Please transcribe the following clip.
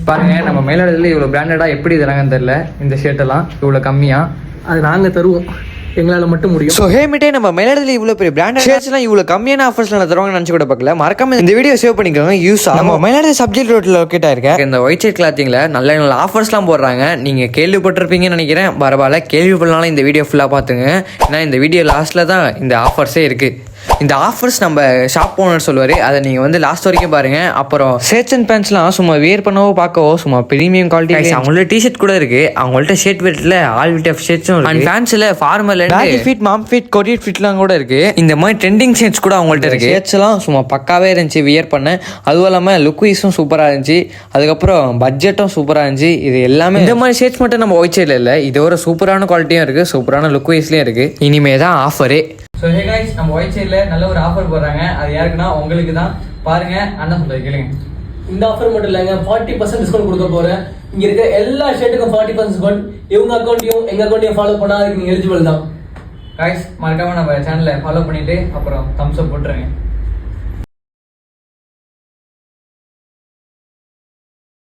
பாருங்க நம்ம மயிலாடுதுறையில இவ்வளவு பிராண்டடா எப்படி தராங்கன்னு தெரியல. இந்த ஷர்ட் எல்லாம் இவ்வளவு கம்மியா அது நாங்க தருவோம், எங்களால மட்டும் முடியும். ஸோ ஹேமிட்டே நம்ம மயிலாடுதுறையில இவ்வளவு பெரிய பிராண்டட் ஷர்ட்ஸ்லாம் இவ்வளவு கம்மியான ஆஃபர்ஸ்ல தருவாங்கன்னு நினைச்சு கூட பார்க்கல. மறக்காம இந்த வீடியோ சேவ் பண்ணிக்கோங்க, யூஸ் ஆகும். நம்ம மயிலாடுதுறை சப்ஜெக்ட் ரோட்ல லொக்கேட் ஆயிருக்க இந்த ஒயிட் ஷர்ட் கிளாத்திங்ல நல்ல நல்ல ஆஃபர்ஸ்லாம் போடுறாங்க. நீங்க கேள்விப்பட்டிருப்பீங்கன்னு நினைக்கிறேன். பரவாயில்ல, கேள்விப்படலாம். இந்த வீடியோ ஃபுல்லா பாத்துங்க, ஏன்னா இந்த வீடியோ லாஸ்ட்ல தான் இந்த ஆஃபர்ஸே இருக்கு. இந்த ஆஃபர்ஸ் நம்ம ஷாப் ஓனர் சொல்லுவார், அதை நீங்கள் வந்து லாஸ்ட் வரைக்கும் பாருங்கள். அப்புறம் ஷர்ட்ஸ் அண்ட் பேண்ட்ஸ்லாம் சும்மா வேர் பண்ணவோ பார்க்கவோ சும்மா ப்ரீமியம் குவாலிட்டி. அவங்கள்ட்ட டிஷர்ட் கூட இருக்குது, அவங்கள்ட்ட ஷர்ட் வெட்டில் ஆல் விட் ஆஃப் ஷர்ட்ஸும் அண்ட் ஃபேன்ஸில் ஃபார்மல் ஃபிட், மாம் ஃபிட், கொரியர் ஃபிட்லாம் கூட இருக்குது. இந்த மாதிரி ட்ரெண்டிங் ஷர்ட்ஸ் கூட அவங்கள்ட்ட இருக்குது. ஷர்ட்ஸ்லாம் சும்மா பக்காவே இருந்துச்சு, வியர் பண்ணேன். அதுவும் இல்லாமல் லுக் வைஸும் சூப்பராக இருந்துச்சு, அதுக்கப்புறம் பட்ஜெட்டும் சூப்பராக இருந்துச்சு. இது எல்லாமே இந்த மாதிரி ஷர்ட்ஸ் மட்டும் நம்ம ஒயிட் சைடில் இல்லை, இது ஒரு சூப்பரான குவாலிட்டியும் இருக்குது, சூப்பரான லுக் வைஸ்லேயும் இருக்குது. இனிமே தான் ஆஃபரே. ஸோ ஹே கைஸ், நம்ம ஒயிட் சைடில் நல்ல ஒரு ஆஃபர் போடுறாங்க. அது யாருக்குன்னா உங்களுக்கு தான். பாருங்க, அண்ணா சொல்றது கேளுங்க. இந்த ஆஃபர் மட்டும் இல்லைங்க, 40% டிஸ்கவுண்ட் கொடுக்க போறேன். இங்க இருக்க எல்லா ஷர்ட்டுக்கும் 40% டிஸ்கவுண்ட். இவங்க அக்கௌண்ட்டையும் எங்க அக்கௌண்ட்டையும் ஃபாலோ பண்ணா அதுக்கு நீங்க எலிஜிபிள் தான். கைஸ், மறக்காம நம்ம சேனலை ஃபாலோ பண்ணிட்டு அப்புறம் தம்ஸ் அப் போட்டுருங்க.